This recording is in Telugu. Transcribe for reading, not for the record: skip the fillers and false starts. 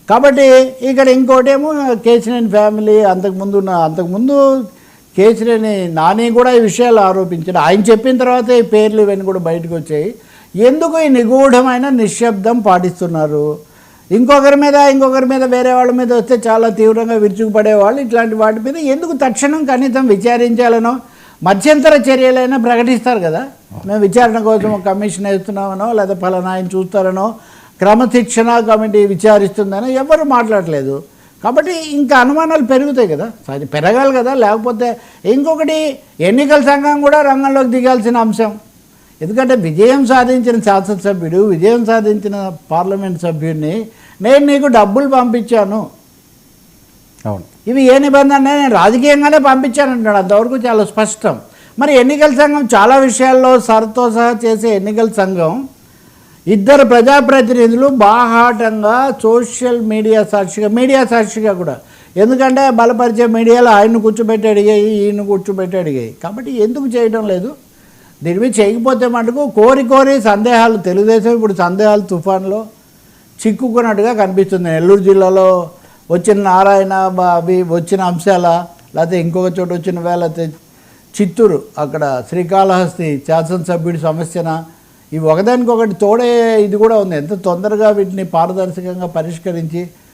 కాబట్టి ఇక్కడ ఇంకోటేమో కేశినేని ఫ్యామిలీ అంతకుముందు కేశినేని నాని కూడా ఈ విషయాలు ఆరోపించాడు. ఆయన చెప్పిన తర్వాత ఈ పేర్లు ఇవన్నీ కూడా బయటకు వచ్చాయి. ఎందుకు ఈ నిగూఢమైన నిశ్శబ్దం పాటిస్తున్నారు? ఇంకొకరి మీద వేరే వాళ్ళ మీద వస్తే చాలా తీవ్రంగా విరుచుకుపడేవాళ్ళు. ఇట్లాంటి వాటి మీద ఎందుకు తక్షణం కనీసం విచారించాలనో మధ్యంతర చర్యలైనా ప్రకటిస్తారు కదా. మేము విచారణ కోసం ఒక కమిషన్ వేస్తున్నామనో లేదా ఫలానా ఆయన చూస్తారనో క్రమశిక్షణ కమిటీ విచారిస్తుందనో ఎవరు మాట్లాడలేదు. కాబట్టి ఇంకా అనుమానాలు పెరుగుతాయి కదా, పెరగాలి కదా. లేకపోతే ఇంకొకటి ఎన్నికల సంఘం కూడా రంగంలోకి దిగాల్సిన అంశం. ఎందుకంటే విజయం సాధించిన శాసనసభ్యుడు, విజయం సాధించిన పార్లమెంట్ సభ్యుడిని నేను నీకు డబ్బులు పంపించాను, అవును, ఇవి ఏ నిబంధన, నేను రాజకీయంగానే పంపించాను అంటాడు. అంతవరకు చాలా స్పష్టం. మరి ఎన్నికల సంఘం చాలా విషయాల్లో సరతో సహా చేసే ఎన్నికల సంఘం ఇద్దరు ప్రజాప్రతినిధులు బాహాటంగా సోషల్ మీడియా సాక్షిగా కూడా, ఎందుకంటే బలపరిచే మీడియాలో ఆయన్ని కూర్చోబెట్టి అడిగాయి, ఈయన కూర్చోబెట్టి అడిగాయి. కాబట్టి ఎందుకు చేయడం లేదు? దీని మీద చేయకపోతే మటుకు కోరి సందేహాలు, తెలుగుదేశం ఇప్పుడు సందేహాలు తుఫాన్లో చిక్కుకున్నట్టుగా కనిపిస్తుంది. నెల్లూరు జిల్లాలో వచ్చిన నారాయణ అవి వచ్చిన అంశాల, లేకపోతే ఇంకొక చోట వచ్చిన వేళ చిత్తూరు అక్కడ శ్రీకాళహస్తి శాసనసభ్యుడి సమస్యన, ఇవి ఒకదానికొకటి తోడే ఇది కూడా ఉంది. ఎంత తొందరగా వీటిని పారదర్శకంగా పరిష్కరించి